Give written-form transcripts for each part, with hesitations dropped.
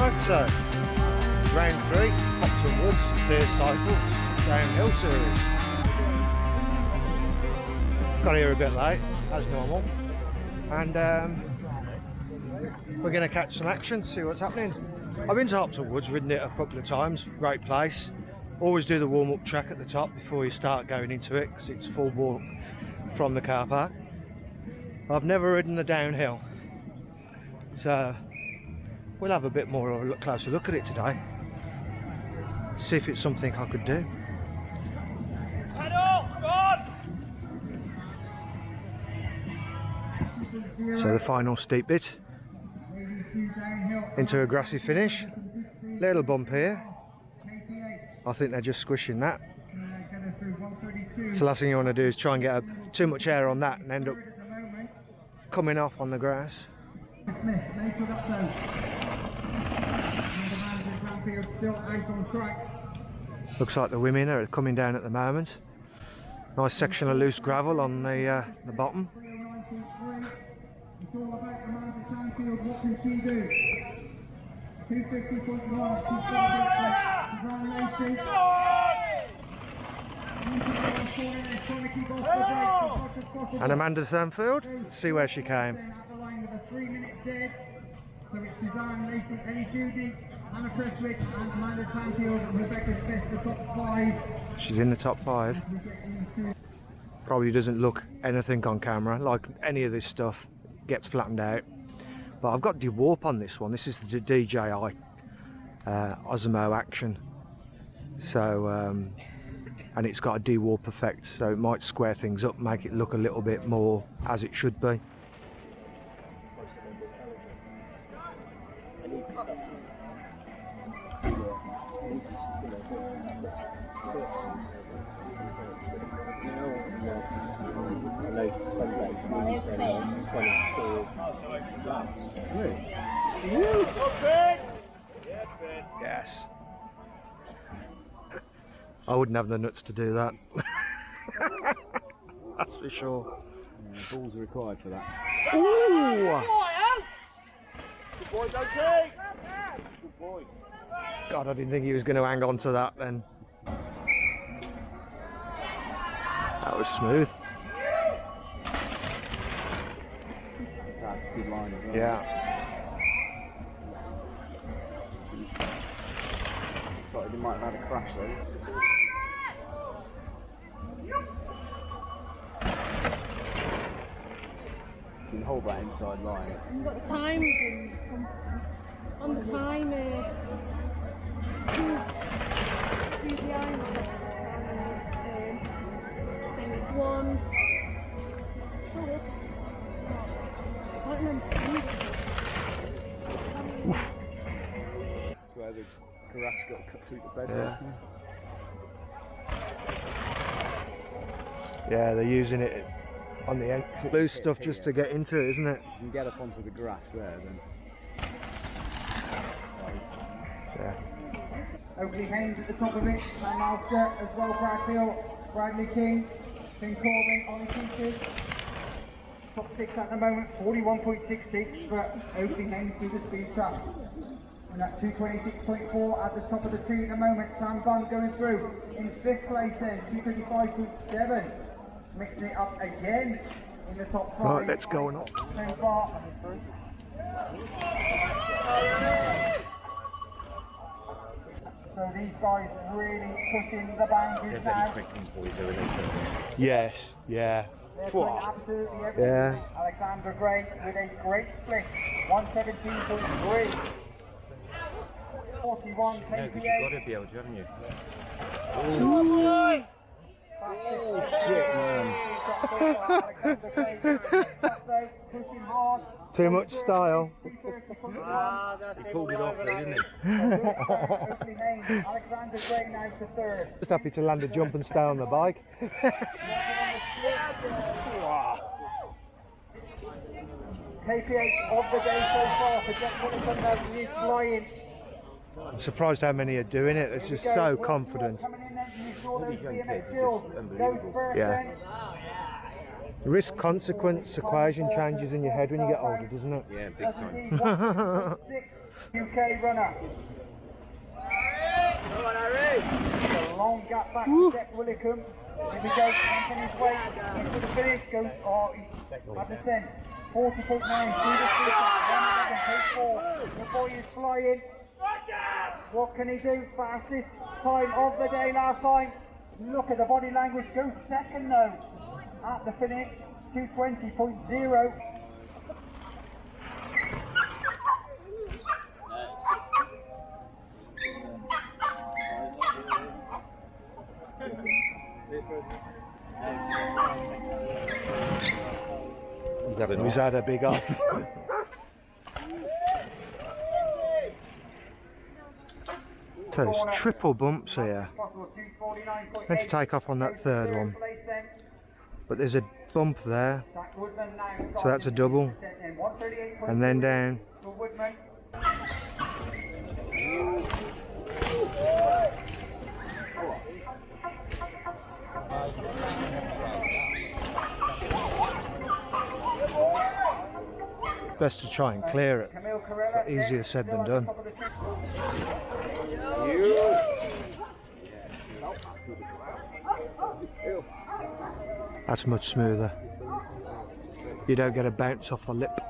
Right, so round 3, Hopton Woods, Pearce Cycles, downhill series. Got here a bit late, as normal, and we're going to catch some action, see what's happening. I've been to Hopton Woods, ridden it a couple of times, great place. Always do the warm-up track at the top before you start going into it, because it's full walk from the car park. I've never ridden the downhill, so we'll have a bit more of a closer look at it today. See if it's something I could do. Pedal, come on! So the final steep bit into a grassy finish. Little bump here. I think they're just squishing that. So the last thing you want to do is try and get too much air on that and end up coming off on the grass. Looks like the women are coming down at the moment. Nice section of loose gravel on the bottom. It's all about Amanda Sanfield. What can she do? 250.1. She's And Amanda Sanfield, let's see where she came. At the line with a 3-minute dead. So it's Suzanne Lacey, Ellie Judy, Anna Prestwick, and Amanda Sanfield, and Rebecca Smith, the top 5. She's in the top 5. Probably doesn't look anything on camera, like any of this stuff gets flattened out. But I've got de-warp on this one. This is the DJI Osmo Action. So, and it's got a de-warp effect, so it might square things up, make it look a little bit more as it should be. Yes. I wouldn't have the nuts to do that. That's for sure. Yeah, balls are required for that. Ooh! Good boy, okay! Good boy. God, I didn't think he was going to hang on to that then. That was smooth. That's a good line as well. Yeah. Looks like they might have had a crash though. You can hold that inside line. You've got the time on the time who's behind one. That's where the grass got cut through the bed. Yeah. Yeah, they're using it on the exit. Loose stuff just to get into it, isn't it? You can get up onto the grass there then. Yeah. Oakley Haynes at the top of it, Sam Alster as well, Bradfield, Bradley King, Finn Corbin, Ollie Peters. Top 6 at the moment, 41.66 for Oakley Haynes through the speed trap. And at 226.4 at the top of the tree at the moment, Sam Bunn going through in 5th place then, 235.7. Mixing it up again in the top 5. Right, let's go on. So far. So these guys really pushing the boundaries now. Yes, yeah. They're doing absolutely everything. Yeah. Alexandra Gray with a great split. 117.3. 41 KPA. You've got to be able to, haven't you? Oh shit, man. Pushing hard. Too much style. He pulled it off there, didn't he? Alexander Gray now to 3rd. Just happy to land a jump and stay on the bike. KPH of the day so far for Jack Wilson. He's flying. I'm surprised how many are doing it. It's just so confident. Yeah. Risk consequence equation changes in your head when you get older, doesn't it? Yeah, big time. UK runner. A long gap back to Jack Willicombe. Here we go, Anthony's way into the finish. Goes, at the 10. 40.9, through the 111.4. The boy is flying. What can he do? Fastest time of the day last time. Look at the body language. Goes second though at the finish. 220.0. He's had a big off. So there's triple bumps here. Meant to take off on that third one, but there's a bump there, so that's a double, and then down. Best to try and clear it, but easier said than done. That's much smoother. You don't get a bounce off the lip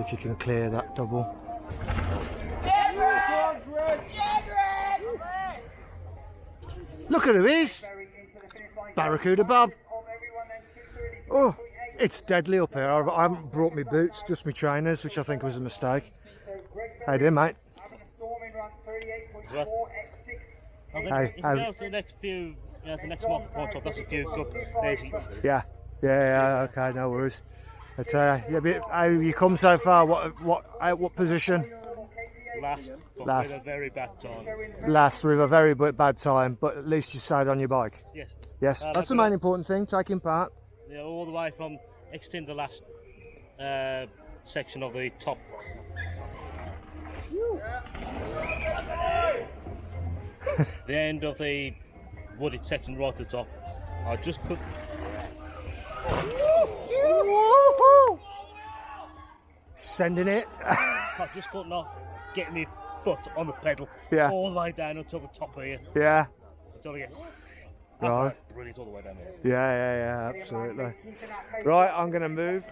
if you can clear that double. Look at who he is! Barracuda Bob. Oh, it's deadly up here. I haven't brought my boots, just my trainers, which I think was a mistake. How you doing, mate? Hey, The next few, the next one, that's a few good days. yeah, okay, no worries. But how you come so far? What position? Last. Last. With a very bad time. Last with a very bad time, but at least you stayed on your bike. Yes. Yes, that's the main important thing, taking part. Yeah, all the way from extend the last section of the top. The end of the wooded section right at the top. I just could. Sending it. I just could not get my foot on the pedal. Yeah. All the way down until the top here. Yeah. Until I get. Right. Brilliant all the way down there. Yeah, absolutely. Right, I'm going to move.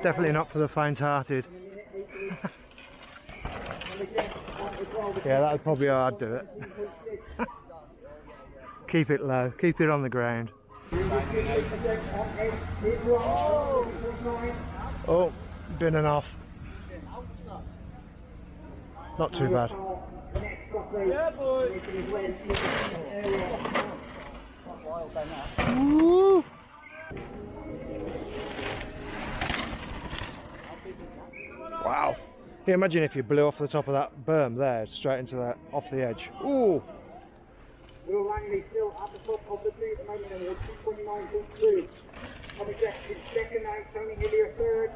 Definitely not for the faint-hearted. Yeah, that would probably how I'd do it. Keep it low, keep it on the ground. Oh, been and off. Not too bad. Yeah, boy. Woo. Wow. Can you imagine if you blew off the top of that berm there, straight into that, off the edge? Ooh. Will Langley still at the top of the tree at the moment, and 229.2. Tommy Jackson second now, Tony Hillier third.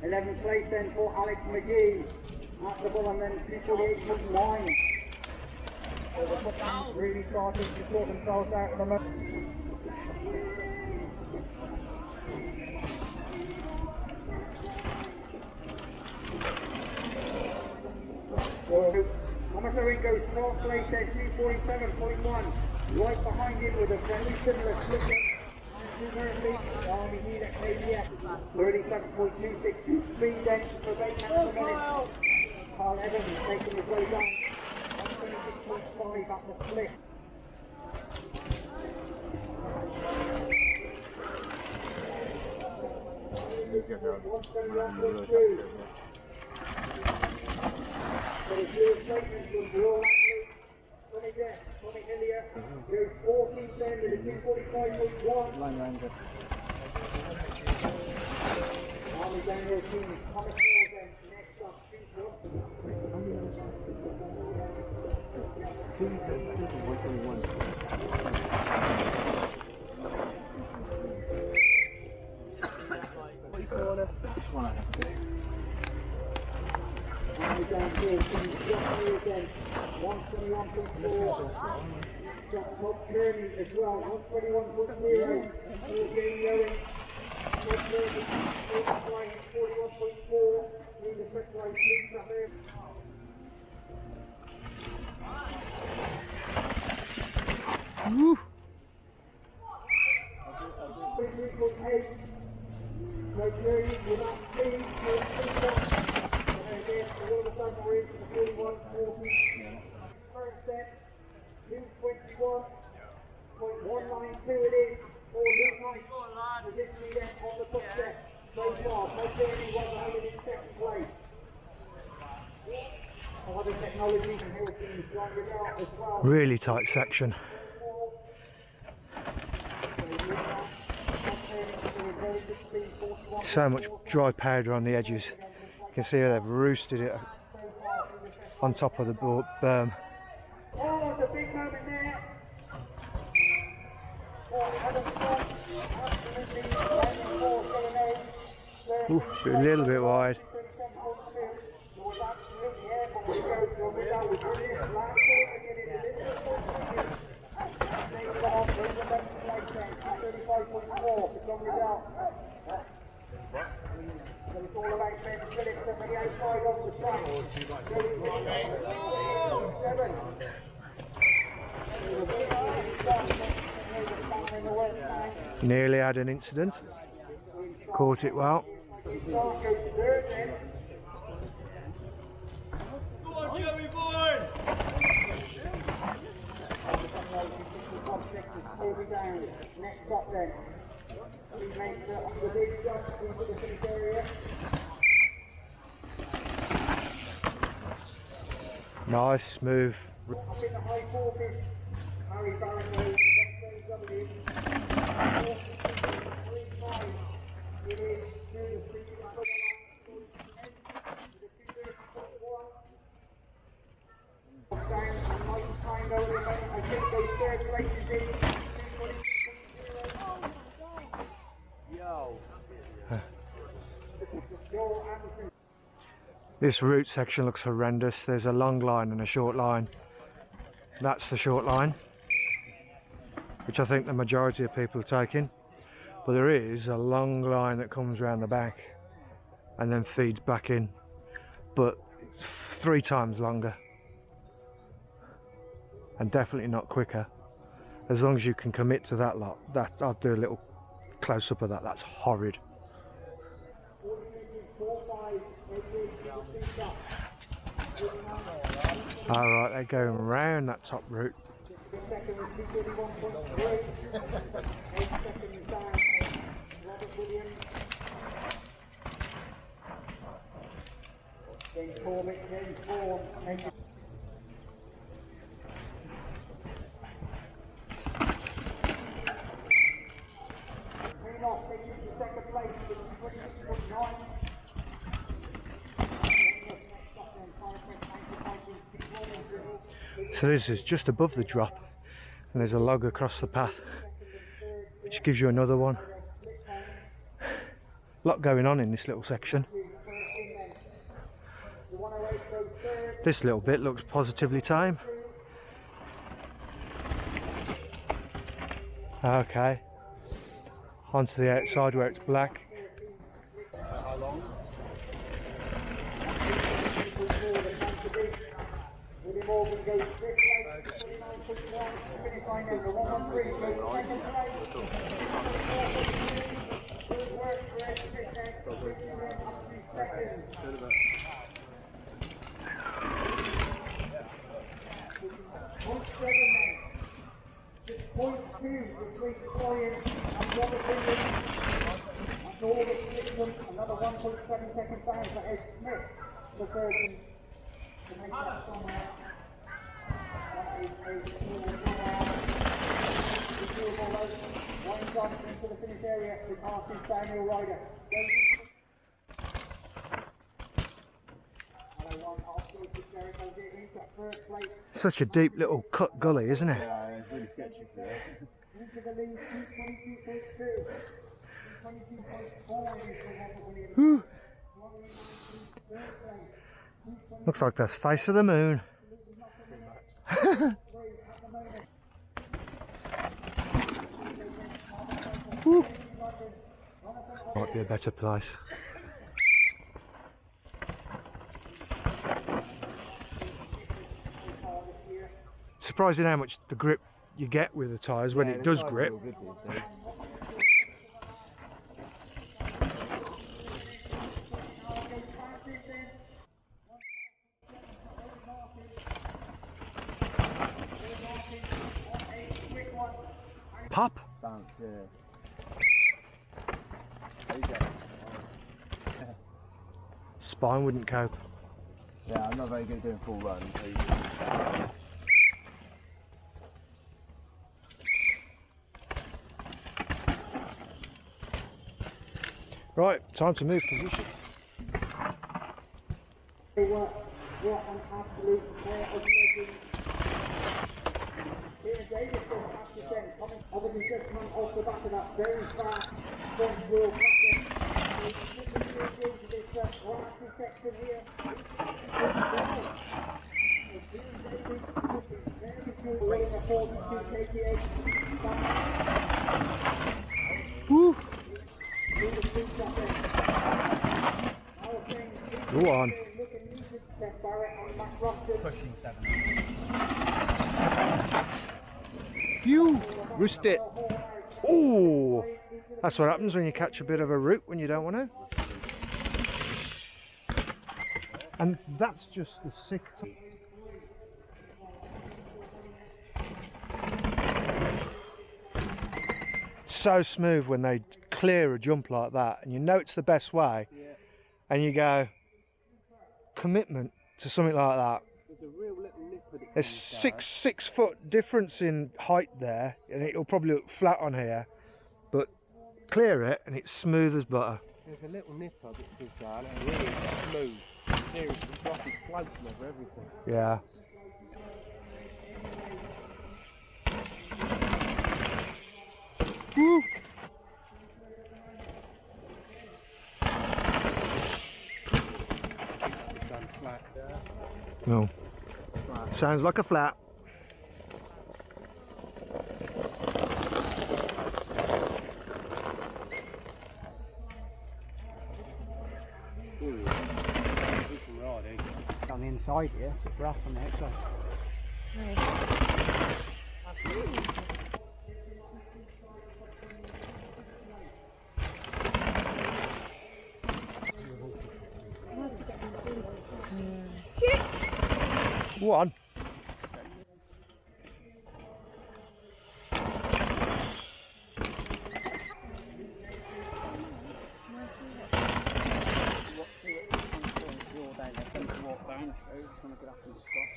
11th place then for Alex McGee at the bottom, then 248.9. So the footmen really starting to sort themselves out at the moment. Thomas Owen goes 12th place then, 247.1. Right behind him with a very similar slip. Army Heat at KBS, 37.26. Speed then for Bateman per minute. Carl Evans taking his way down. 126.5 at the split. So the clear statement from Will Langley, Tommy Jess, Tommy Hillier, goes 14th then with a 245.1. Army Daniel King, Thomas Hill then, next up, 2-1. Thank you. Just me again. 121.4. Top journey as well. 121.0. Again going. Top journey. 41.4. In the first line, please up there. Woo. 33.8. No journey without speed. And again, all of a sudden we're into the 41.40. First set, 221.192 it is for Luke Knight. Positioning them on the top set. So far, no journey was ahead in second place. Other technologies and Hopton strong result as well. Really tight section. So much dry powder on the edges. You can see how they've roosted it on top of the berm. Oh, the big moment there. Oof, a little bit wide. It's all about Ben Phillips on the outside of the track. Nearly had an incident. Caught it well. Next up then. We make the big jump into the finish area. Nice, smooth. Up in the high 40s, Harry Barrett, W. 45. It is to the 3 I think those third places in. This route section looks horrendous. There's a long line and a short line. That's the short line, which I think the majority of people are taking. But there is a long line that comes around the back and then feeds back in, but it's 3 times longer and definitely not quicker. As long as you can commit to that lot. That I'll do a little close up of that. That's horrid. Alright, they're going round that top route. So this is just above the drop and there's a log across the path which gives you another one. A lot going on in this little section. This little bit looks positively tame. Okay, onto the outside where it's black. Morgan goes fifth place, 29.1, finish line number 113, goes second place. Good work for Ed up to seconds. 6.2 between Florian and Robert Williams. That's all that's Nixon, another 1.7 seconds down for Ed Smith, the third to make that somewhere. One jump into the finish area with Arthur Daniel Ryder. Such a deep little cut gully, isn't it? Yeah, it's really sketchy for there. Into the lead, 22.2. 22.4 is the Robert Williams. Looks like the face of the moon. Woo. Might be a better place. Surprising how much the grip you get with the tyres when it does grip. Pop. Bounce, yeah. Spine wouldn't cope. Yeah, I'm not very good at doing full runs. Right, time to move position. What an absolute pair of legends. Here Davison has to send obviously just come off the back of that very fast front wheel pattern. He's into this last section here. Very good. 42 kph. Woo! Go on. Pushing 7. You roost it. Oh, that's what happens when you catch a bit of a root when you don't want to. And that's just the sick. So smooth when they clear a jump like that, and you know it's the best way, and you go commitment to something like that. There's a real little nip at it. There's six foot difference in height there, and it'll probably look flat on here, but clear it and it's smooth as butter. There's a little nip of it, this guy, and really smooth. Seriously, it's like it's floating over everything. Yeah. Woo. No. Sounds like a flat. On the inside here, it's rough on the outside. One.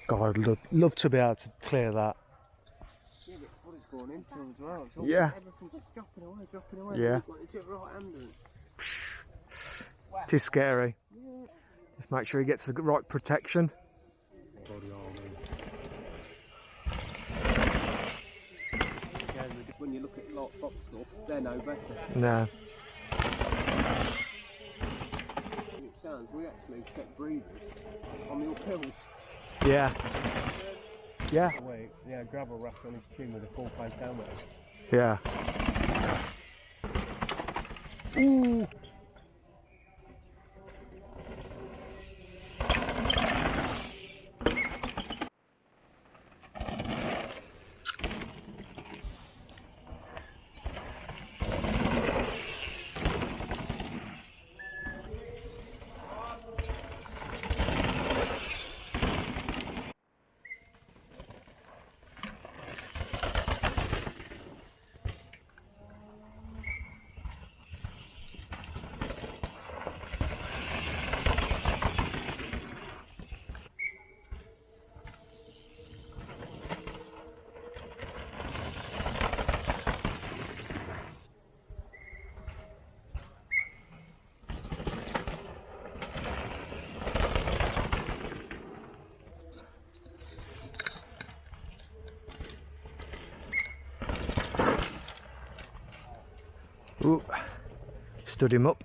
God, I'd love to be able to clear that. Yeah, but it's what it's going into as well. It's all, Yeah. Everything's just dropping away. Yeah. It's a right hander. It is scary. Yeah. Just make sure he gets the right protection. When you look at like fox stuff, they're no better. No. It sounds we actually take breathers on the uphills. Yeah. Yeah. Wait, yeah, gravel raft on his chin with a full face helmet. Yeah. Ooh. Ooh, stood him up.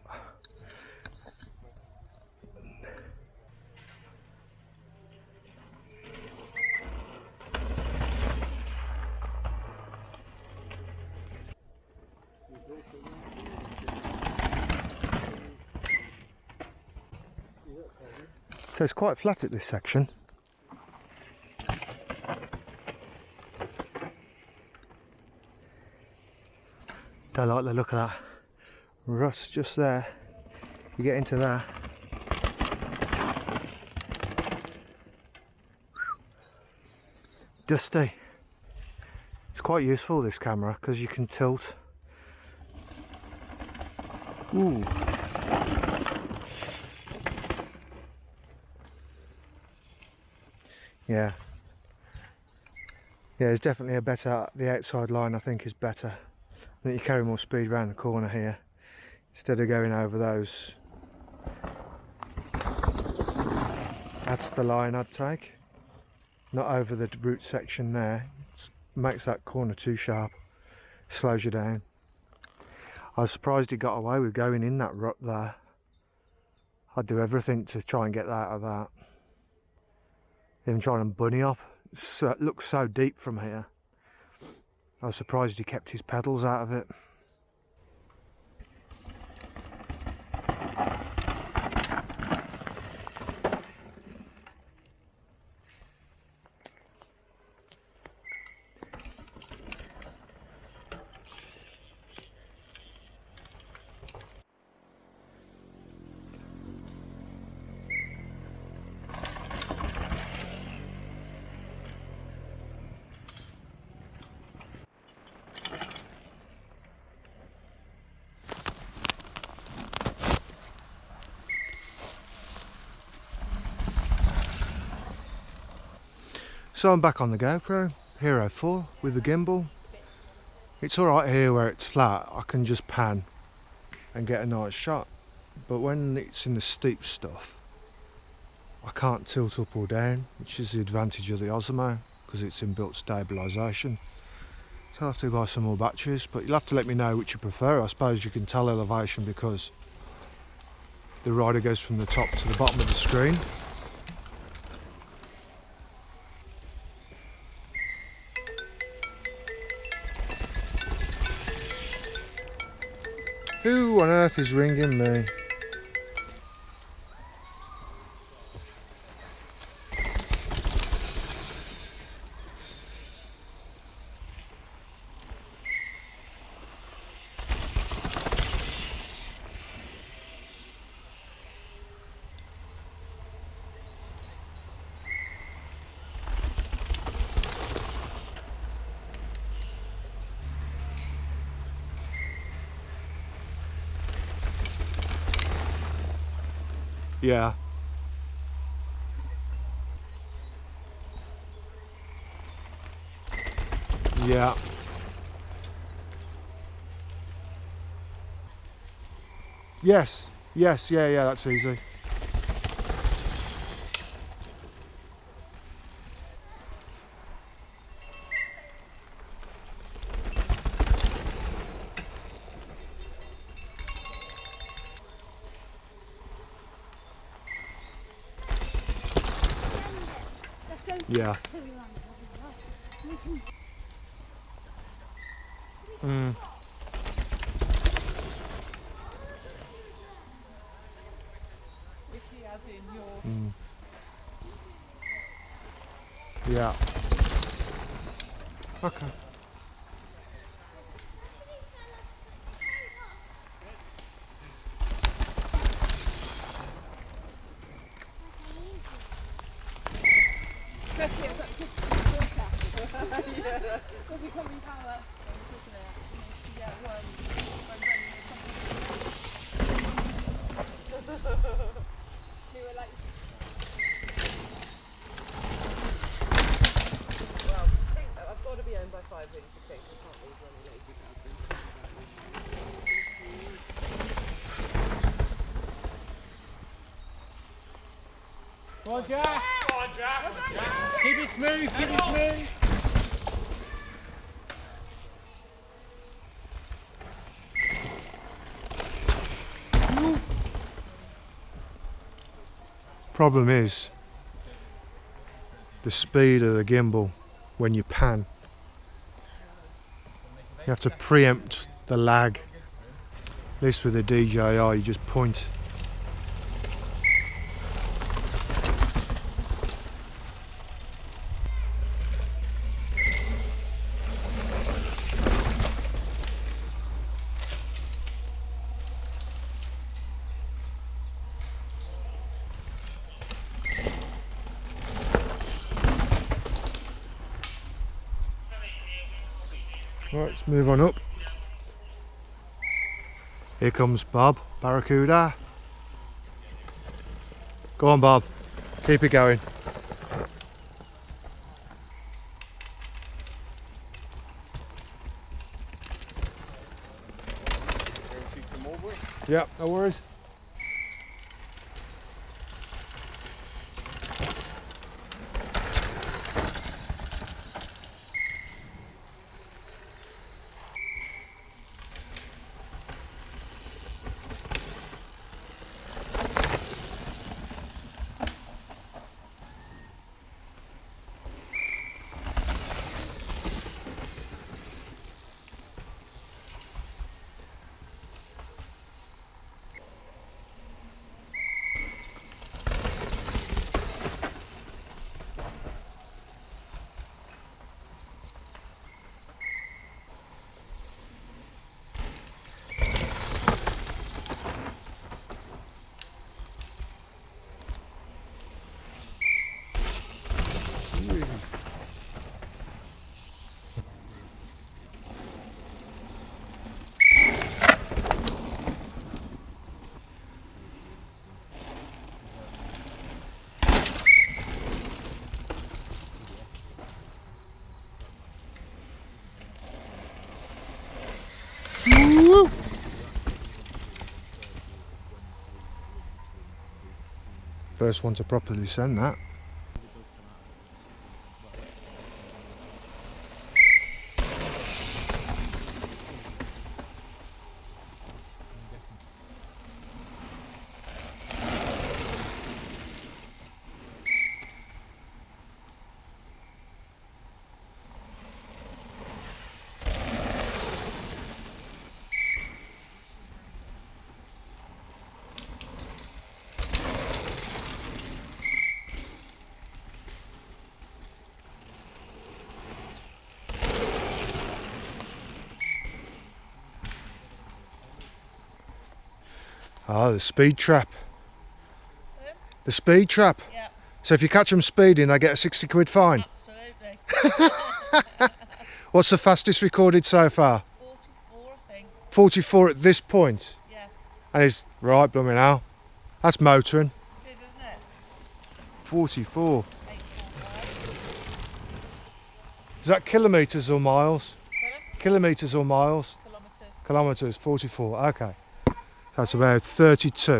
So it's quite flat at this section. Don't like the look of that rust just there. You get into there. Dusty. It's quite useful, this camera, because you can tilt. Ooh. Yeah. Yeah, it's definitely a better, the outside line I think is better. I think you carry more speed around the corner here instead of going over those. That's the line I'd take, not over the root section there. It makes that corner too sharp, slows you down. I was surprised he got away with going in that rut there. I'd do everything to try and get out of that. Even trying to bunny up. It looks so deep from here. I was surprised he kept his pedals out of it. So I'm back on the GoPro, Hero 4 with the gimbal. It's alright here where it's flat, I can just pan and get a nice shot. But when it's in the steep stuff, I can't tilt up or down, which is the advantage of the Osmo, because it's inbuilt stabilisation. So I'll have to buy some more batteries, but you'll have to let me know which you prefer. I suppose you can tell elevation because the rider goes from the top to the bottom of the screen. Who on earth is ringing me? Yeah. Yeah. Yes. Yes, yeah, that's easy. Yeah. Mm. Mm. Yeah. Okay. I've got to be home by 5 minutes to 6. I can't leave running late. Come on, Jack! Come on, Jack! Keep it smooth, keep it smooth! Problem is the speed of the gimbal when you pan. You have to preempt the lag This with a DJI, you just point. Right, let's move on up. Here comes Bob, Barracuda. Go on, Bob. Keep it going. Yeah, no worries. First one to properly send that. Ah, the speed trap. The speed trap. Yeah, So if you catch them speeding, they get a 60 quid fine. absolutely. What's the fastest recorded so far? 44, I think. 44 at this point. Yeah, And it's right, blooming hell. That's motoring. it is, isn't it? 44. 845. Is that kilometres or miles? Pardon? Kilometres or miles? Kilometres. Kilometres, 44. Okay. That's about 32. Oh,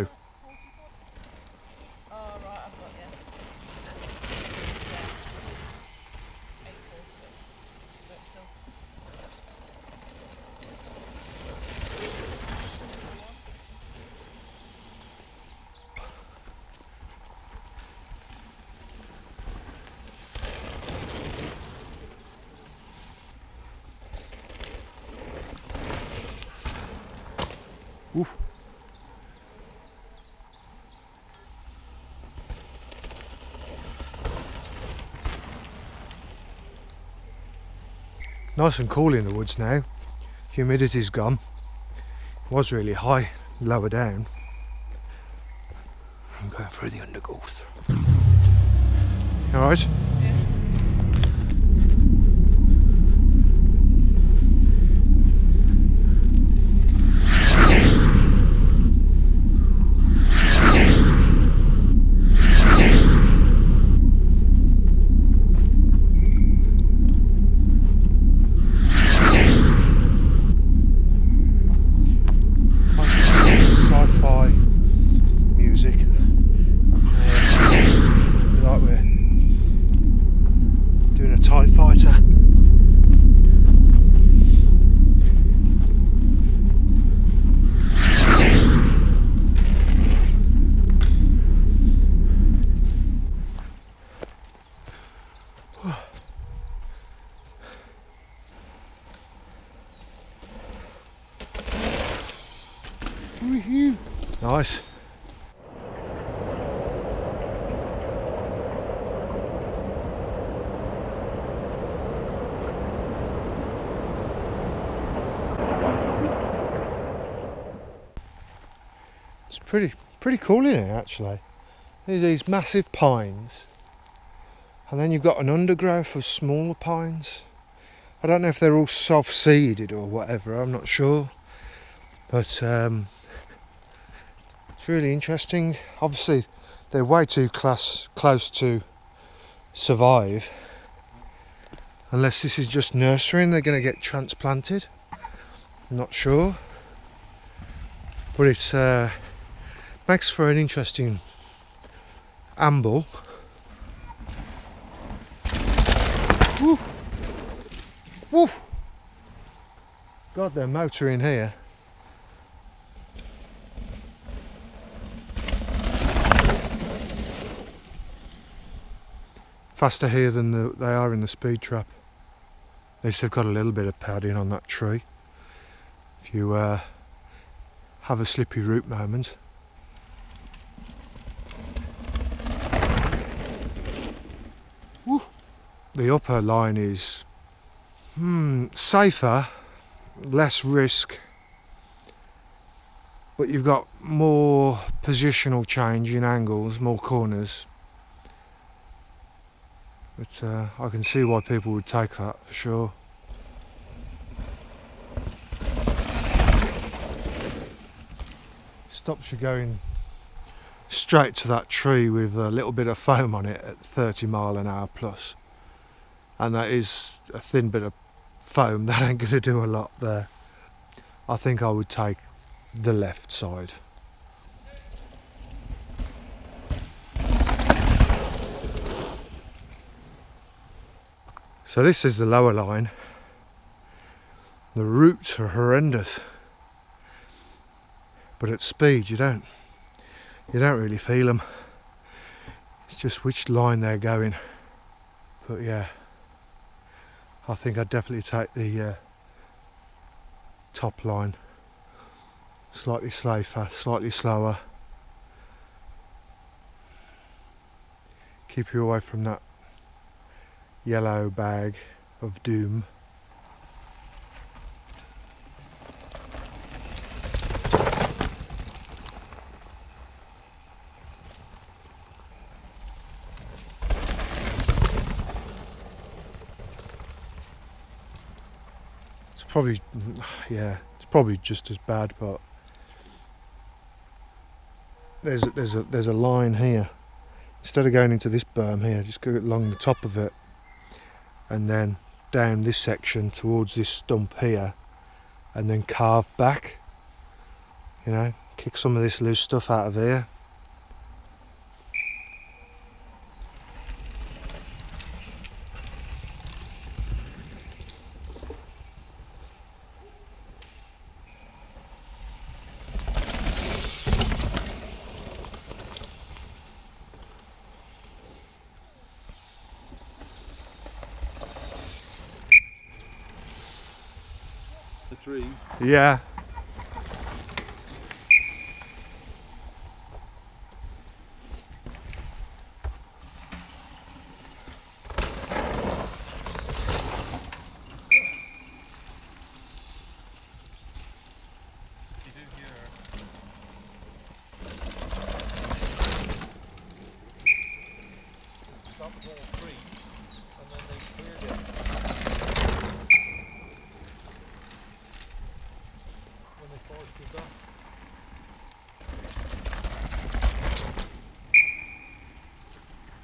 right, I've got you. Yeah. 846. But still. Oof. Nice and cool in the woods now. Humidity's gone. It was really high, lower down. I'm going through the undergrowth. Alright? Sci-fi music. Like we're Woohoo! Nice. It's pretty cool in here actually. There's these massive pines, and then you've got an undergrowth of smaller pines. I don't know if they're all soft-seeded or whatever, I'm not sure. But it's really interesting. Obviously, they're way too close to survive. Unless this is just nursery and they're going to get transplanted. I'm not sure. But it's makes for an interesting amble. Woo! Woo! God, they're motoring here. Faster here than they are in the speed trap. At least they've got a little bit of padding on that tree. If you have a slippy root moment. Woo. The upper line is safer, less risk, but you've got more positional change in angles, more corners. But I can see why people would take that for sure. Stops you going straight to that tree with a little bit of foam on it at 30 mile an hour plus. And that is a thin bit of foam, that ain't going to do a lot there. I think I would take the left side. So this is the lower line. The roots are horrendous, but at speed you don't really feel them. It's just which line they're going. But yeah, I think I'd definitely take the top line. Slightly safer, slightly slower. Keep you away from that yellow bag of doom. It's probably, yeah, it's probably just as bad, but there's a line here. Instead of going into this berm here, just go along the top of it and then down this section towards this stump here and then carve back, you know, kick some of this loose stuff out of here. The tree. Yeah.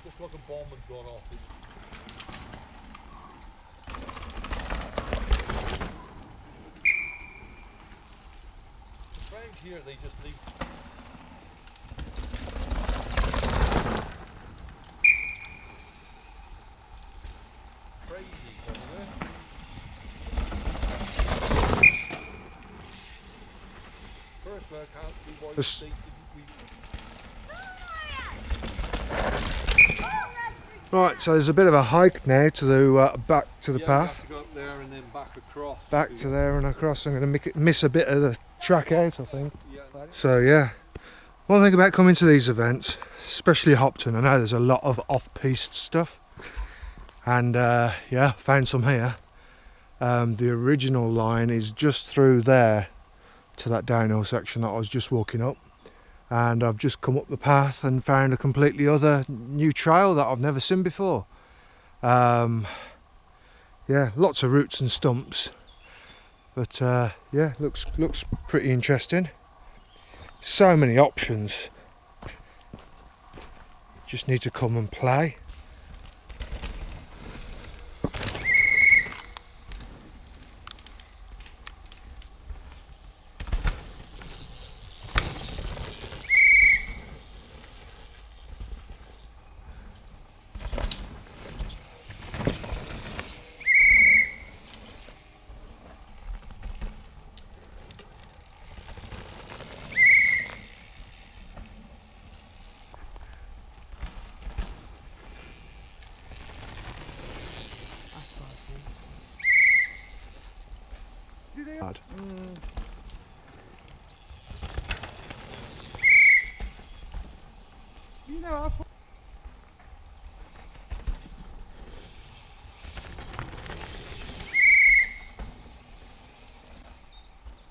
Just like a bomb had gone off. Around here they just leave. Crazy, isn't it? Personally, I can't see why the state didn't read. Right, so there's a bit of a hike now to the back to the path. You have to go up there and then back across. Back to there and across. I'm going to miss a bit of the track out, I think. Yeah. So yeah, one thing about coming to these events, especially Hopton, I know there's a lot of off-piste stuff, and yeah, found some here. The original line is just through there to that downhill section that I was just walking up, and I've just come up the path and found a completely other new trail that I've never seen before. Yeah, lots of roots and stumps, but yeah, looks pretty interesting. So many options. Just need to come and play. You know, I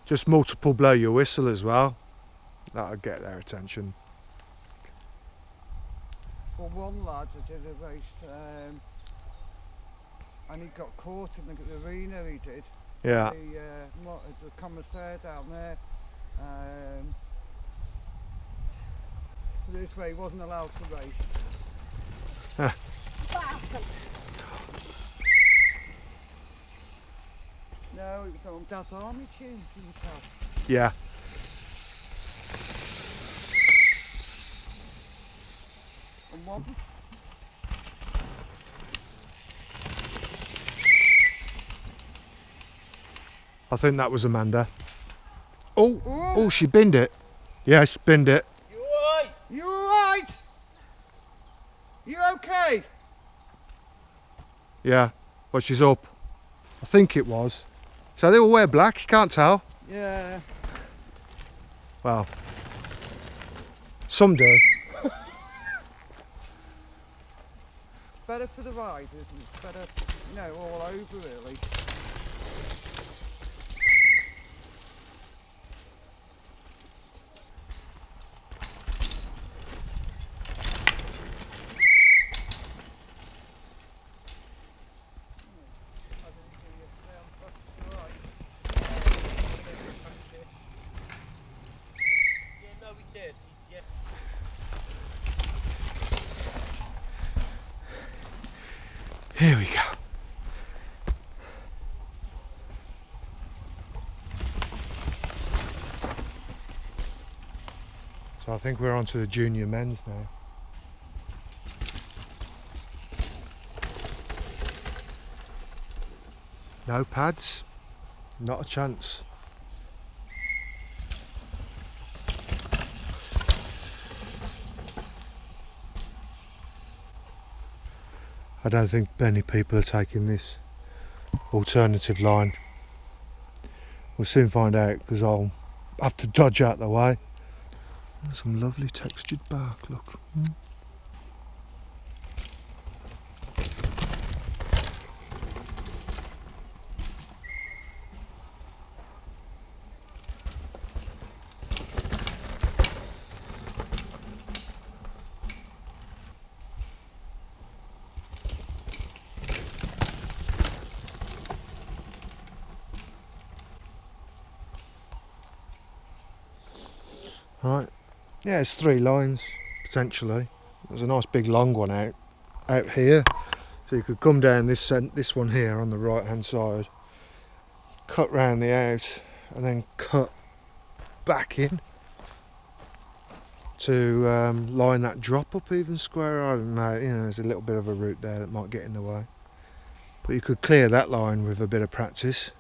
Just multiple blow your whistle as well. That'll get their attention. Well, one lad I did a race, and he got caught in the arena. He did. Yeah. The commissaire down there. This way, he wasn't allowed to race. No, it was on Dad's army tune, you can tell. Yeah. And one. I think that was Amanda. Oh, she binned it. Yeah, she binned it. You alright? You alright? You okay? Yeah, but she's up. I think it was. So they all wear black, you can't tell. Yeah. Well, some do. It's better for the riders, and it's better, you know, all over really. Here we go. So I think we're on to the junior men's now. No pads, not a chance. I don't think many people are taking this alternative line. We'll soon find out because I'll have to dodge out the way. Some lovely textured bark, look. Right, yeah, it's 3 lines potentially. There's a nice big long one out here, so you could come down this one here on the right hand side, cut round the out, and then cut back in to line that drop up even square. I don't know, you know, there's a little bit of a route there that might get in the way, but you could clear that line with a bit of practice.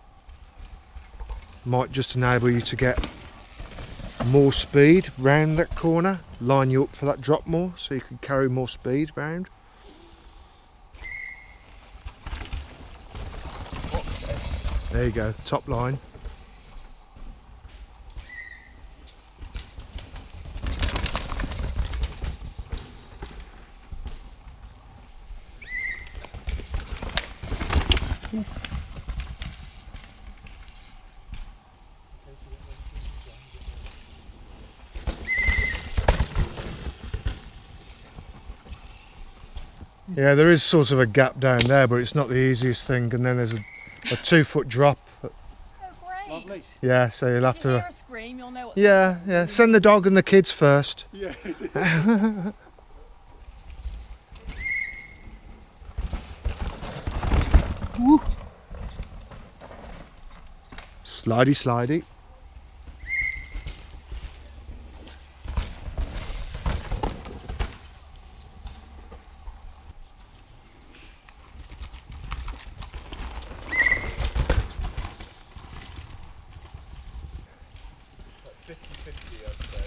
Might just enable you to get more speed round that corner, line you up for that drop more, so you can carry more speed round. There you go, top line. Yeah, there is sort of a gap down there, but it's not the easiest thing. And then there's a 2-foot drop. Oh, great. Lovely. Yeah, so you'll have If you hear to. a scream, you'll know what's Yeah, yeah. Send the dog and the kids first. Yeah, it is. Woo. Slidey, slidey. Like 50-50, I'd say.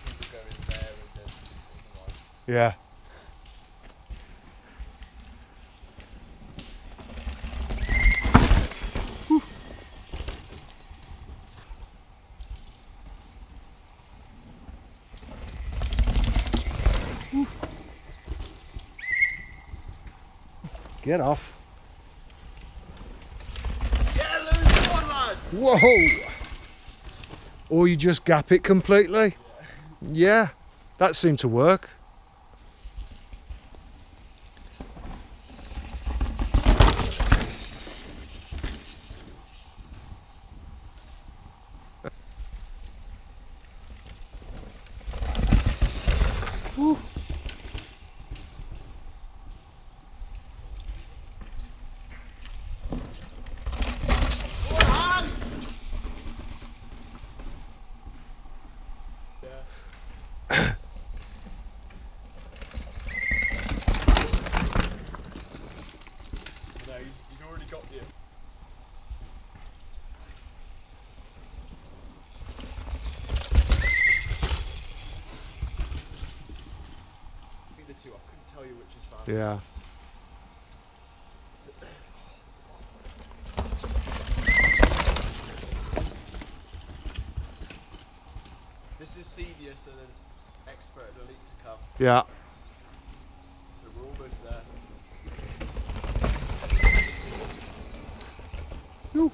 People go in there and then otherwise. Yeah. Get off. Get loose, come on, lad! Whoa! Or you just gap it completely. Yeah, that seemed to work. Whew. No, he's already got you. I think the two, I couldn't tell you which is fast. Yeah. This is senior, so there's expert and elite to come. Yeah. So we're almost there. Whew.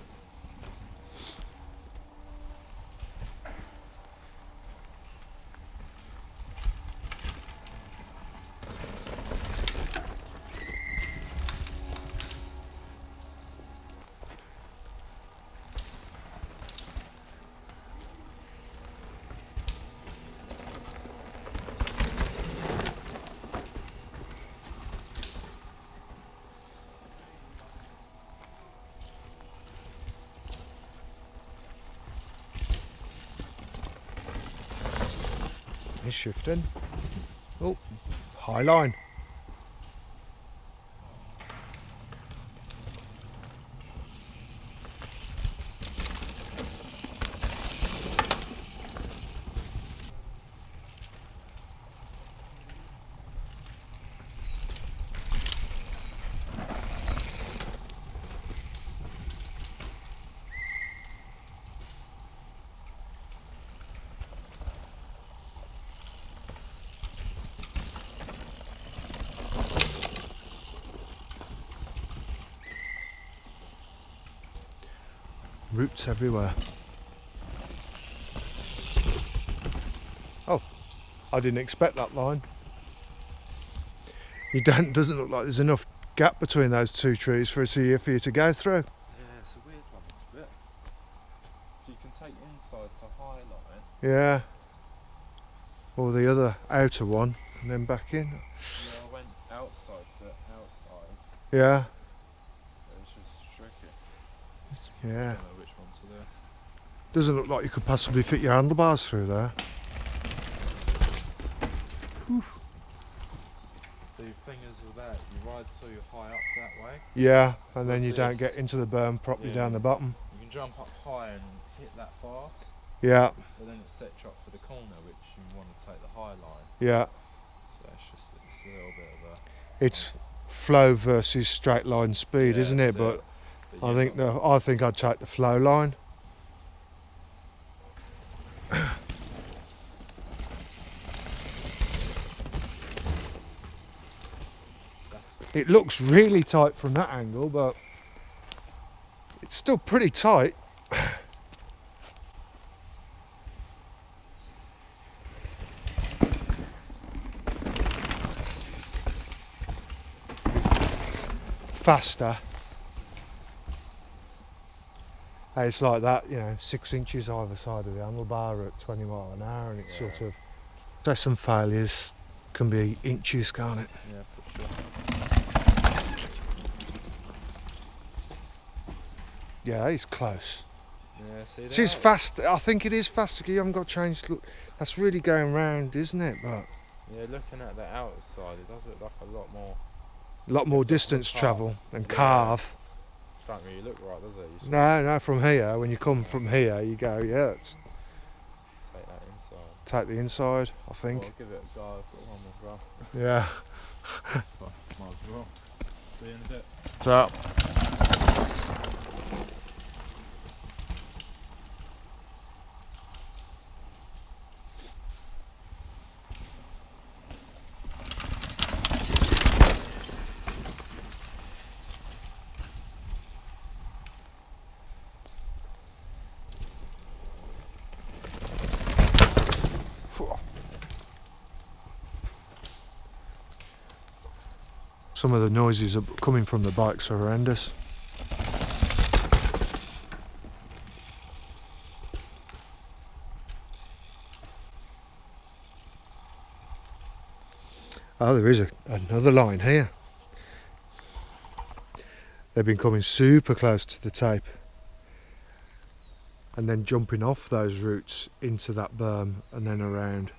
He's shifting. Oh, high line. Roots everywhere. Oh, I didn't expect that line. Doesn't look like there's enough gap between those two trees for you to go through. Yeah, it's a weird one, this bit. So you can take inside to highlight. Yeah. Or the other outer one and then back in. Yeah, I went outside to outside. Yeah. It was just tricky. Yeah. I don't know which one to do. Doesn't look like you could possibly fit your handlebars through there. So your fingers with that, you ride so you're high up that way. Yeah, and then you Like don't this. get into the berm properly Yeah. down the bottom. You can jump up high and hit that fast, Yeah, but then it sets you up for the corner, which you want to take the high line. yeah. So it's a little bit of a. It's flow versus straight line speed, Yeah, isn't it? that's But you I think I'd take the flow line. It looks really tight from that angle, but it's still pretty tight. faster. It's like that, you know, 6 inches either side of the handlebar at 20 mile an hour, and it's sort of, success and failures can be inches, can't it? Yeah, for sure. Yeah, it's close. Yeah, see It is fast. I think it is faster. You haven't got to change. Look, that's really going round, isn't it? But yeah, looking at the outside, it does look like a lot more distance travel and Yeah. carve. Don't really look right, does it? You No, from here. When you come from here, you go, yeah, let's take that inside. take the inside. I Well, think. I'll give it a go. I've got one as well. Yeah. Might as well. See you in a bit. So. Some of the noises coming from the bikes are horrendous. Oh, there is another line here. They've been coming super close to the tape and then jumping off those routes into that berm and then around.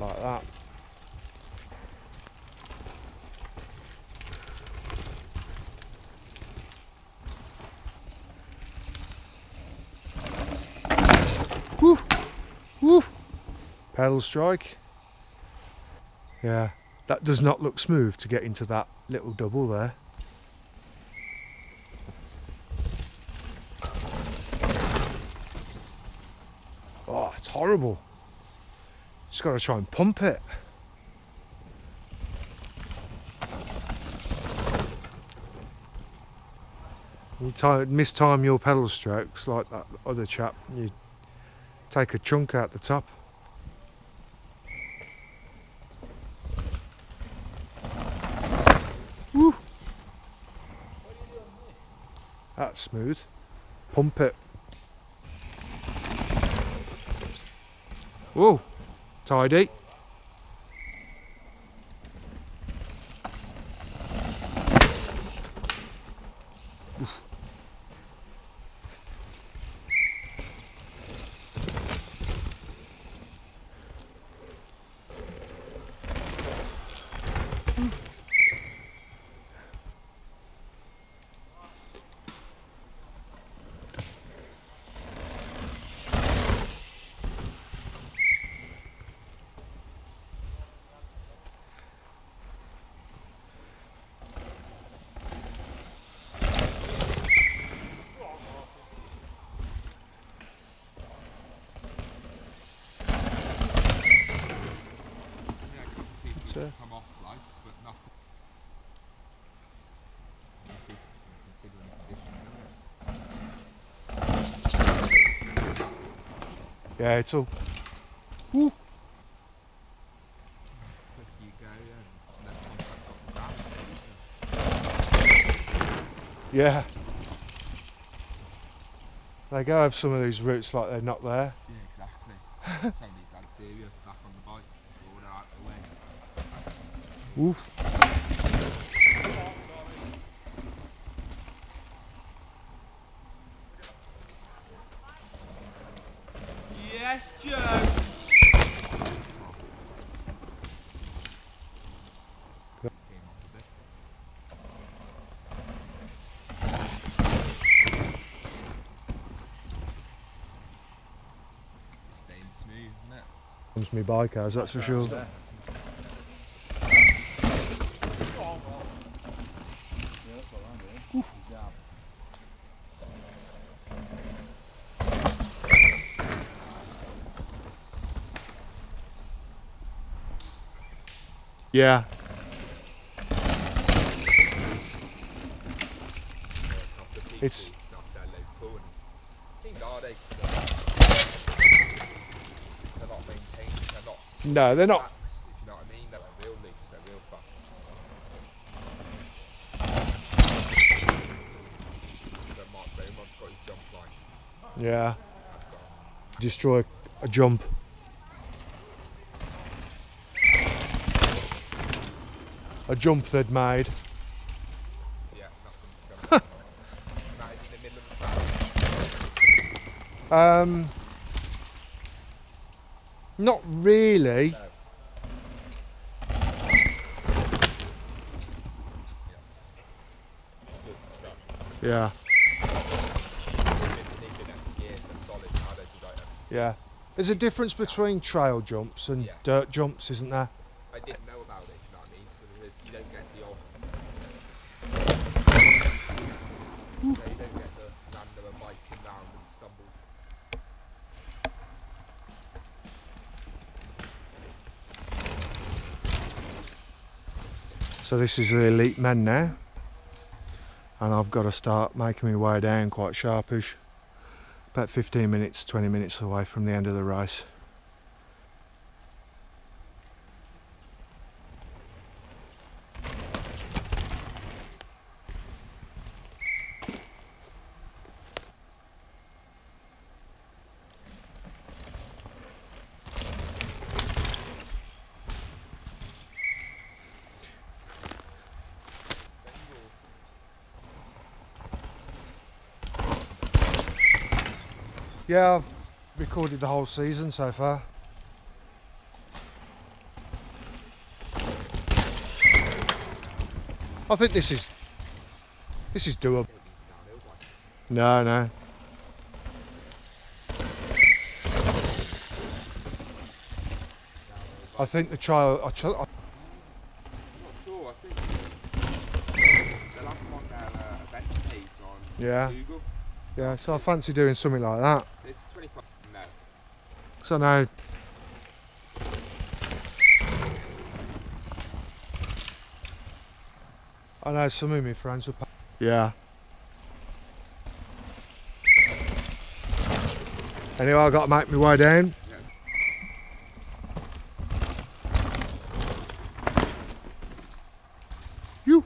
Like that. Woo! Woo! Pedal strike. Yeah, that does not look smooth to get into that little double there. Oh, it's horrible. Just got to try and pump it. You mistime your pedal strokes like that other chap, you take a chunk out the top. Woo! That's smooth. Pump it. Whoa! Tidy. Oof. Come off like, but nothing. Yeah, it's all. Woo! You go, yeah, less contact off the Yeah. They go over some of these routes like they're not there. Yeah, exactly. Some of these lads do, you're back on the bike, or they're out the way. Woof. Yes, Joe! Staying smooth, isn't it? Comes me bike as, that's for sure. Yeah. It's Seemed hard No, they're not. If you know what I mean, they're like real leaps, they're real fast. So Mark Beaumont's got his jump line. Yeah. Destroy a jump. A jump they'd made. Yeah, that's that is in the middle of the valley. Not really. No. Good stuff. Yeah. They've been there for years, they're solid nowadays, you don't know. Yeah. There's a difference between trail jumps and Yeah. dirt jumps, isn't there? I didn't know about it, you know what I mean? So you don't get the odd. You don't get the random biking round and stumble. So this is the elite men now, and I've got to start making my way down quite sharpish. About 15 minutes, 20 minutes away from the end of the race. Yeah, I've recorded the whole season so far. I think this is doable. No, no. I think the trial. I'm not sure, I think they'll have them on their events page on Yeah. Google. Yeah, so I fancy doing something like that. It's 25. No. So now. I know some of my friends were. Yeah. Anyway, I've got to make my way down. You.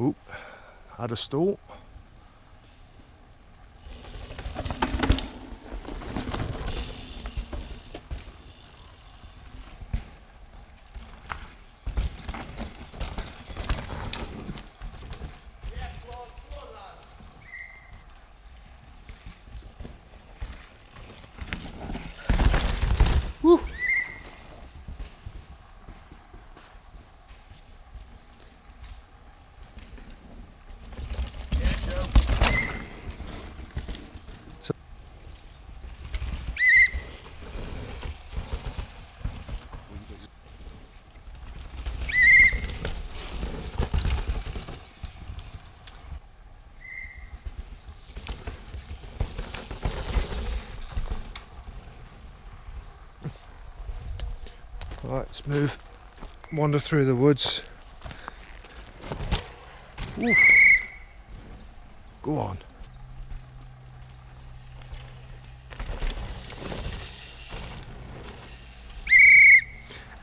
Oop, had a stall. Woo. Right, let's move, wander through the woods. Oof. Go on.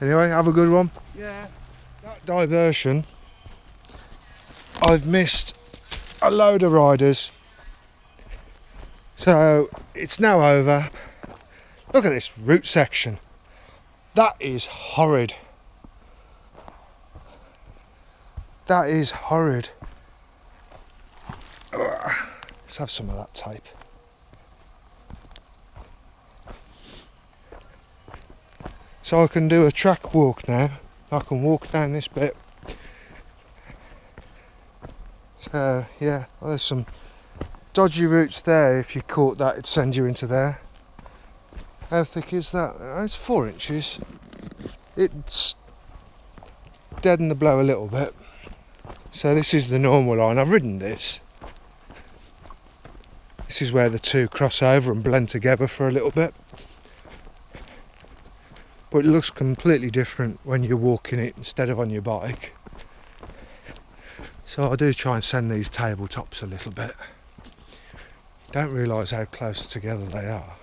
Anyway, have a good one. Yeah. That diversion, I've missed a load of riders. So it's now over. Look at this route section. That is horrid. That is horrid. Ugh. Let's have some of that tape. So I can do a track walk now. I can walk down this bit. So yeah, well, there's some dodgy routes there. If you caught that, it'd send you into there. How thick is that? It's 4 inches. It's dead in the blow a little bit. So this is the normal line. I've ridden this. This is where the two cross over and blend together for a little bit. But it looks completely different when you're walking it instead of on your bike. So I do try and send these tabletops a little bit. Don't realise how close together they are.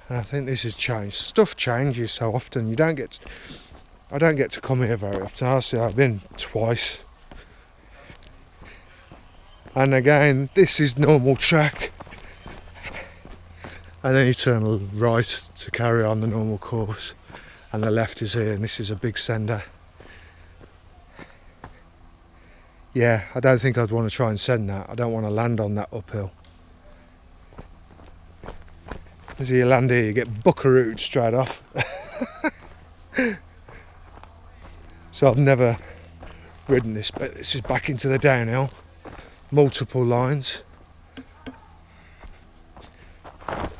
And I think this has changed. Stuff changes so often. I don't get to come here very often. I've been twice. And again, this is normal track. And then you turn right to carry on the normal course. And the left is here, and this is a big sender. Yeah, I don't think I'd want to try and send that. I don't want to land on that uphill. As you land here, you get buckarooed straight off. So I've never ridden this, but this is back into the downhill. Multiple lines.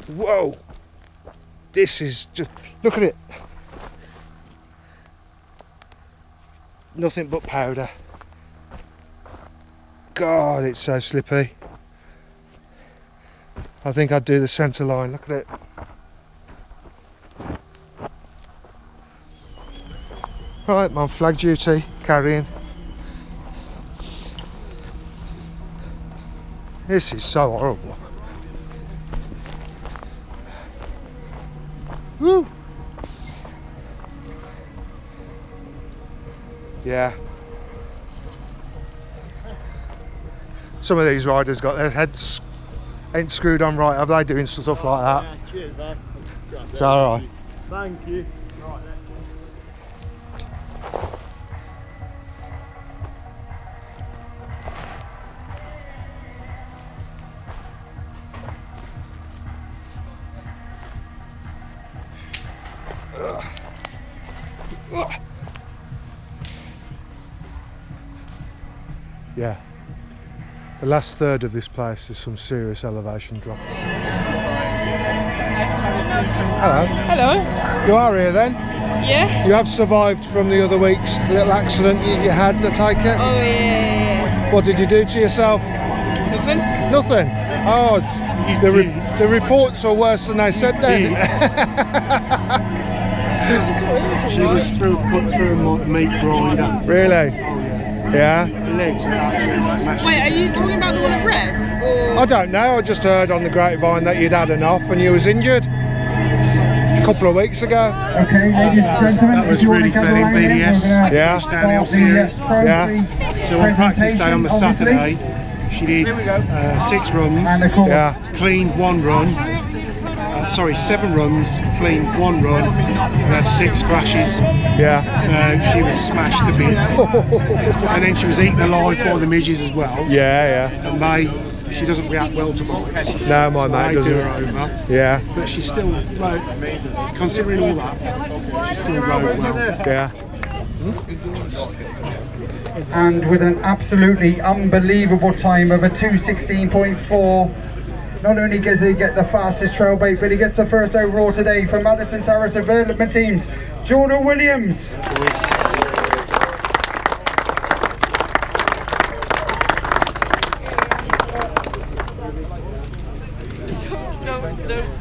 Whoa! This is just, look at it. Nothing but powder. God, it's so slippy. I think I'd do the centre line, look at it. Right, I'm on flag duty, carrying. This is so horrible. Woo! Yeah. Some of these riders got their heads ain't screwed on right, have they, doing stuff like that? Yeah, cheers, mate. It's alright. Thank you. Right Yeah. The last third of this place is some serious elevation drop. Hello. Hello. You are here then? Yeah? You have survived from the other week's little accident you had, to take it? Oh, yeah. What did you do to yourself? Nothing? Nothing? Oh, the reports are worse than they said then. She was put through a meat grinder. Really? Yeah? Her legs were absolutely smashed. Wait, are you talking about the one at Rev? Or... I don't know, I just heard on the grapevine that you'd had enough and you was injured a couple of weeks ago. Okay, ladies and gentlemen, That was really fed in BDS. Yeah. Downhill series. Yeah. So on practice day on the Saturday, she did 6 runs, Yeah. cleaned 1 run. 7 runs, cleaned 1 run, and had 6 crashes. Yeah. So she was smashed to bits. And then she was eaten alive by the midges as well. Yeah, And she doesn't react well to bites. No, my So mate they doesn't. do her over. Yeah. But she still rode, considering all that, she still rode well. Yeah. and with an absolutely unbelievable time of a 2:16.4. Not only does he get the fastest trail bait, but he gets the first overall today for Madison Sarah Development Teams, Jordan Williams.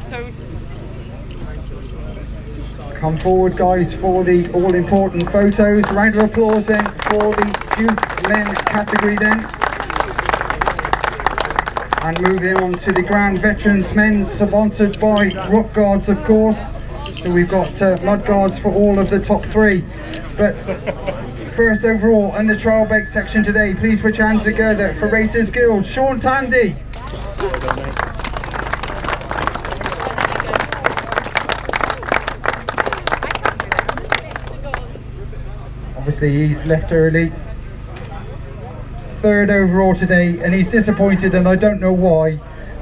Don't. Come forward, guys, for the all-important photos. Round of applause then for the youth men category then. And moving on to the Grand Veterans Men, sponsored by Rock Guards, of course. So we've got mud guards for all of the top 3. But first overall in the trial bake section today, please put your hands together for Racers Guild, Sean Tandy. Obviously he's left early. 3rd overall today, and he's disappointed, and I don't know why,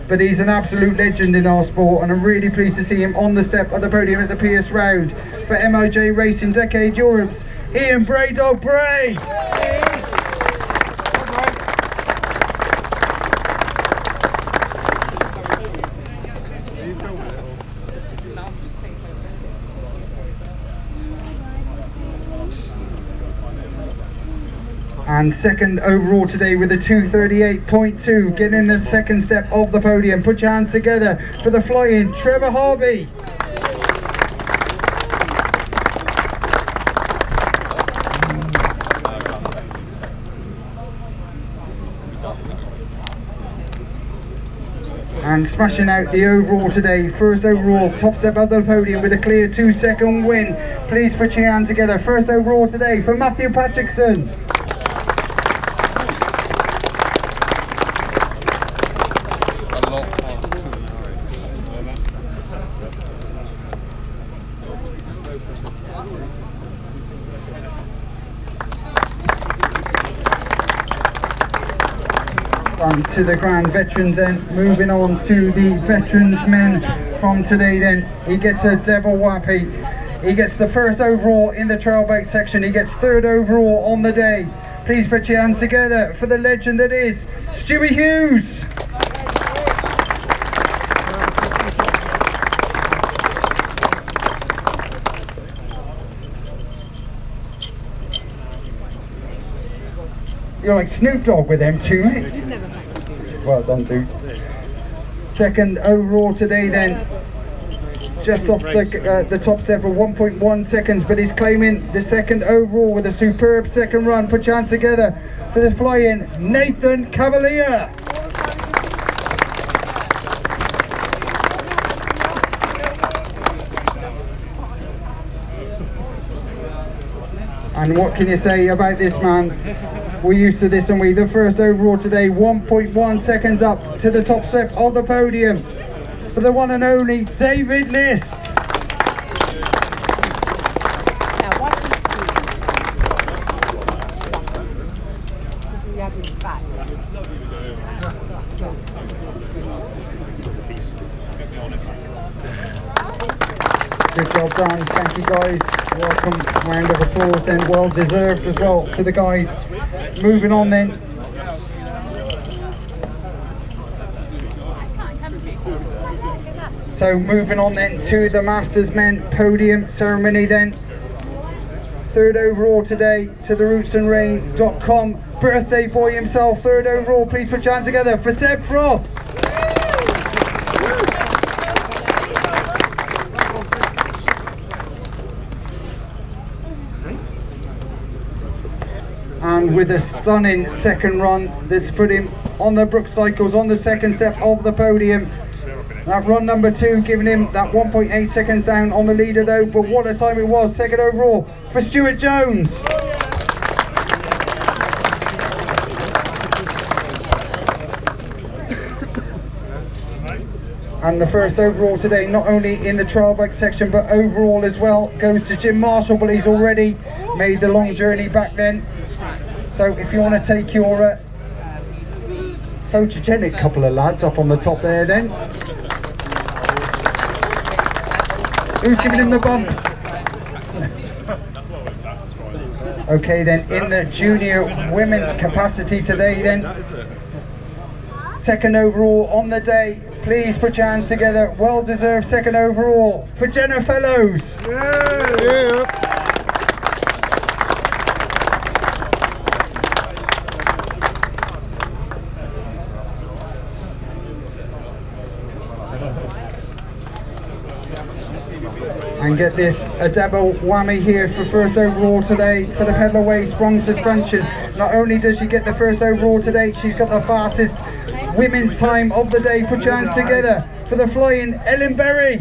but he's an absolute legend in our sport, and I'm really pleased to see him on the step of the podium at the Pearce round for MOJ Racing Decade Europe's Ian Braydog Bray. And second overall today with a 2:38.2, getting the second step of the podium. Put your hands together for the flying Trevor Harvey. And smashing out the overall today, first overall, top step of the podium with a clear 2-second win. Please put your hands together. First overall today for Matthew Patrickson. On to the Grand Veterans then, moving on to the Veterans men from today then. He gets a double whappy. He gets the first overall in the trail bike section. He gets third overall on the day. Please put your hands together for the legend that is Stewie Hughes. You're like Snoop Dogg with them too, mate. Well done, dude. Second overall today then. Just off the top step of 1.1 seconds, but he's claiming the second overall with a superb second run. Put your hands together for the flying Nathan Cavalier. And what can you say about this man? We're used to this, and we the first overall today, 1.1 seconds up to the top step of the podium for the one and only David List. Good job done, thank you guys. Welcome, round of applause then, well deserved as well to the guys. Moving on then. So moving on then to the Masters Men podium ceremony then. Third overall today to the rootsandreign.com birthday boy himself, third overall. Please put your hands together for Seb Frost. And with a stunning second run that's put him on the Brook Cycles on the second step of the podium. That run number 2 giving him that 1.8 seconds down on the leader though, but what a time it was. Second overall for Stuart Jones. And the first overall today, not only in the trial bike section but overall as well, goes to Jim Marshall, but he's already made the long journey back then. So if you want to take your photogenic couple of lads up on the top there then. Who's giving him the bumps? Okay then, in the junior women capacity today then. Second overall on the day. Please put your hands together. Well deserved second overall for Jenna Fellows. Yeah. And get this, a double whammy here for first overall today for the Pedal Away Sprung suspension. Not only does she get the first overall today, she's got the fastest women's time of the day. Put your hands together for the flying Ellen Berry.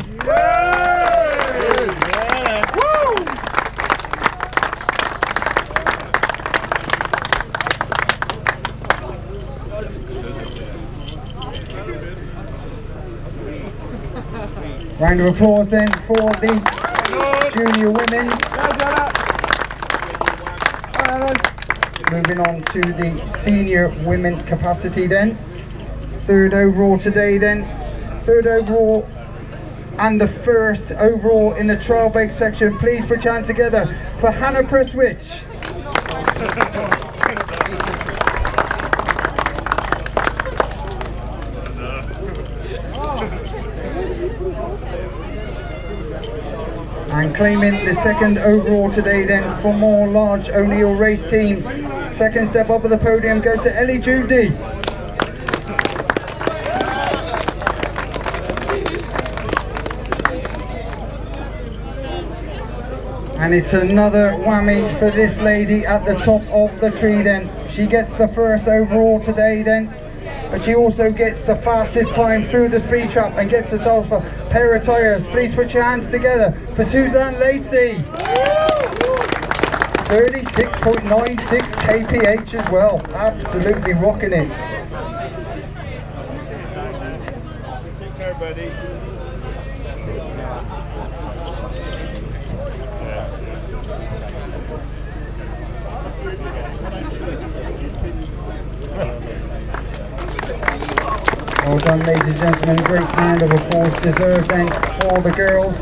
Round of applause then for the junior women. Moving on to the senior women capacity then. Third overall today then. Third overall and the first overall in the trial bike section. Please put your hands together for Hannah Presswich. And claiming the second overall today then for More Large O'Neill race team, Second step up of the podium goes to Ellie Judy. And it's another whammy for this lady at the top of the tree then. She gets the first overall today then, but she also gets the fastest time through the speed trap and gets herself a pair of tyres. Please put your hands together for Suzanne Lacey. 36.96 kph as well, absolutely rocking it. Take care, buddy. Well done, ladies and gentlemen. Great round of applause deserved then for the girls.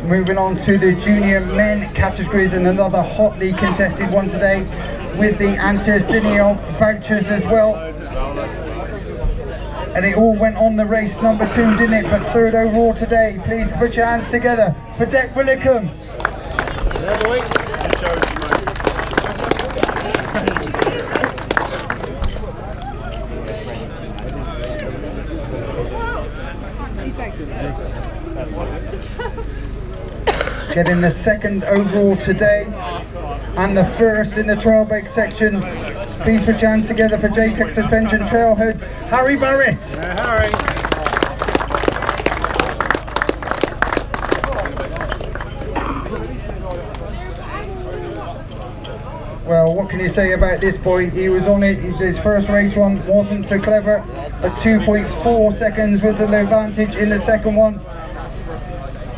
Moving on to the junior men categories, and another hotly contested one today with the Antistinio vouchers as well. And it all went on the race number 2, didn't it? But third overall today. Please put your hands together for Deck Willicombe. Getting the second overall today and the first in the trail bike section. Please put your hands together for JTEC Suspension Trailheads, Harry Barrett. Harry. Well, what can you say about this boy? He was on it. His first race one wasn't so clever, but 2.4 seconds was the advantage in the second one.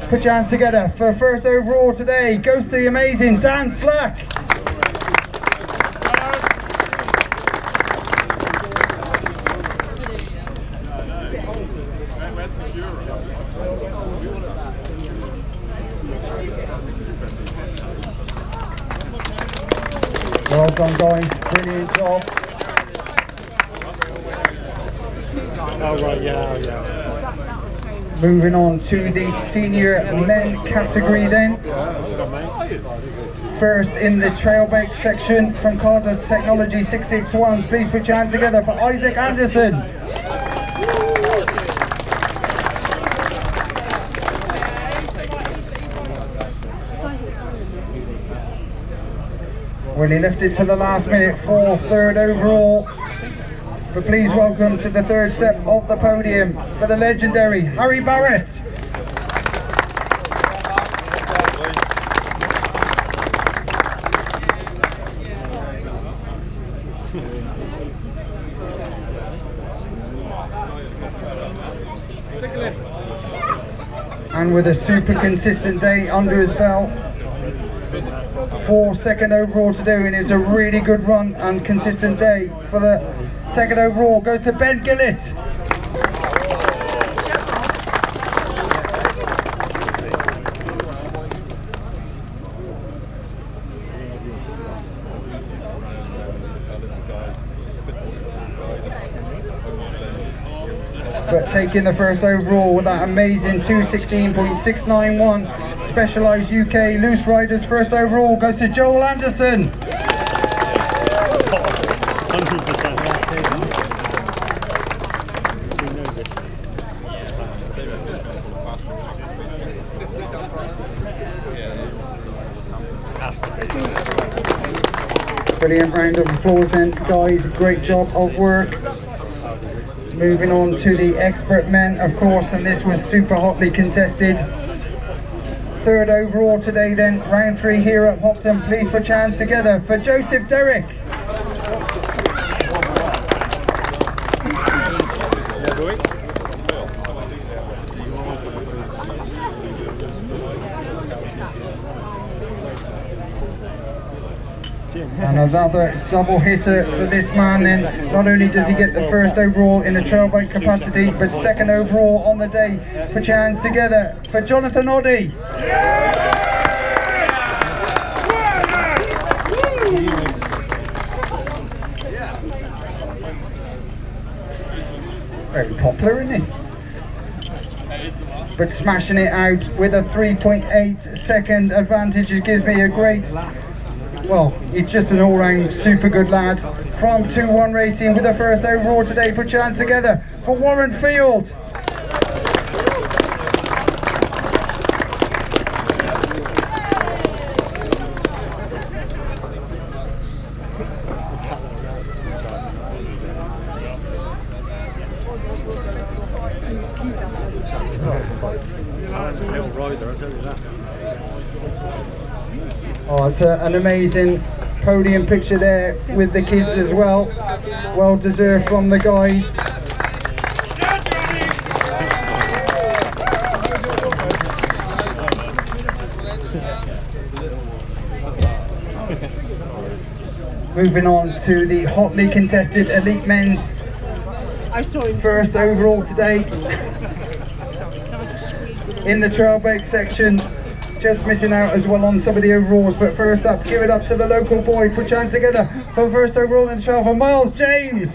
Put your hands together for first overall today. Goes to the amazing Dan Slack. Well done, guys. Brilliant job. Oh, right, yeah. Moving on to the senior men category then. First in the trail bike section from Cardiff Technology 661s. Please put your hands together for Isaac Anderson. Well, he left it to the last minute for third overall. But please welcome to the third step of the podium for the legendary Harry Barrett. And with a super consistent day under his belt, 4 second overall to do, and it's a really good run and consistent day for the second overall. Goes to Ben Gillett. But taking the first overall with that amazing 2:16.691. Specialised UK Loose Riders first overall goes to Joel Anderson. 100%. Brilliant round of applause then, guys. Great job of work. Moving on to the expert men, of course, and this was super hotly contested. Third overall today then, round 3 here at Hopton. Please put your hands together for Joseph Derrick. And another double hitter for this man then. Not only does he get the first overall in the trail bike capacity, but second overall on the day. Put your hands together for Jonathan Oddy. Very popular, isn't he? but smashing it out with a 3.8 second advantage. It gives me a great, well, he's just an all-round super good lad from 2-1 Racing with the first overall today. Put your hands together for Warren Field. Oh, it's an amazing podium picture there with the kids as well. Well deserved from the guys. Moving on to the hotly contested elite men's first overall today. In the trailbreak section, just missing out as well on some of the overalls, but first up, give it up to the local boy. Put your hands together for first overall in the trail for Miles James.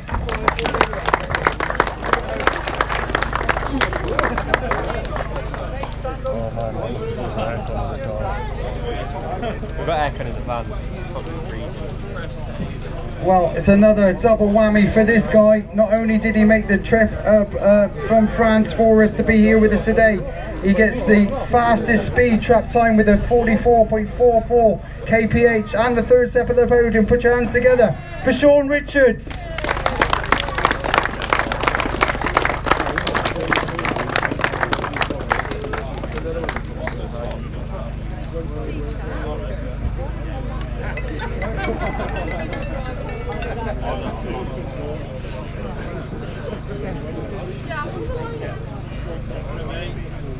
We've got aircon in the van, it's fucking freezing. Well, it's another double whammy for this guy. Not only did he make the trip up from France for us to be here with us today, he gets the fastest speed trap time with a 44.44 kph and the third step of the podium. Put your hands together for Sean Richards.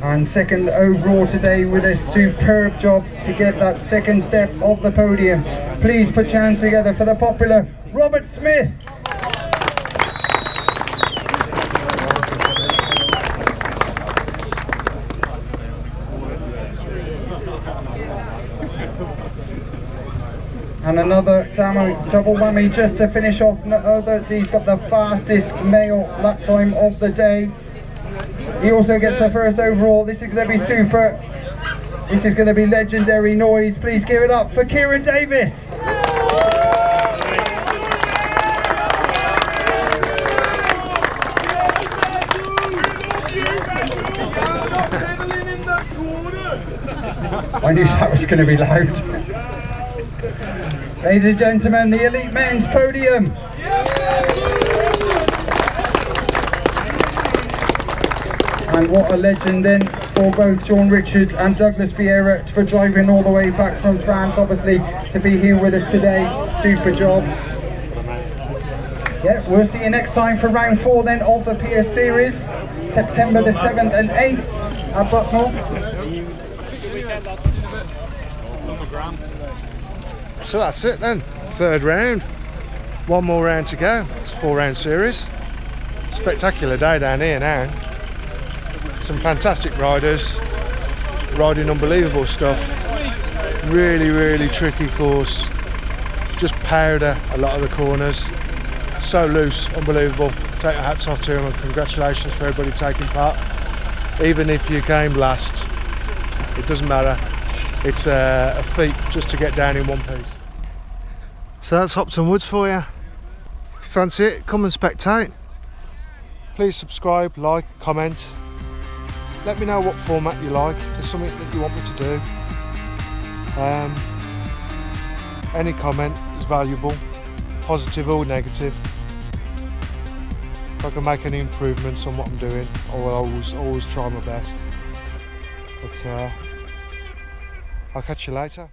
And second overall today with a superb job to get that second step of the podium. Please put your hands together for the popular Robert Smith. And another double whammy just to finish off. He's got the fastest male lap time of the day. He also gets the first overall. This is going to be super. This is going to be legendary noise. Please give it up for Kieran Davis. I knew that was going to be loud. Ladies and gentlemen, the elite men's podium. And what a legend then for both Sean Richards and Douglas Vieira for driving all the way back from France, obviously, to be here with us today. Super job. Yeah, we'll see you next time for round 4 then of the Pearce series, September the 7th and 8th at Bucknell. So that's it then, third round. One more round to go. It's a 4-round series. Spectacular day down here now. Some fantastic riders, riding unbelievable stuff. Really, really tricky course. Just powder a lot of the corners. So loose, unbelievable. Take your hats off to them and congratulations for everybody taking part. Even if you came last, it doesn't matter. It's a feat just to get down in one piece. So that's Hopton Woods for you. If you fancy it, come and spectate. Please subscribe, like, comment. Let me know what format you like. If there's something that you want me to do. Any comment is valuable, positive or negative. If I can make any improvements on what I'm doing, I will always try my best. But I'll catch you later.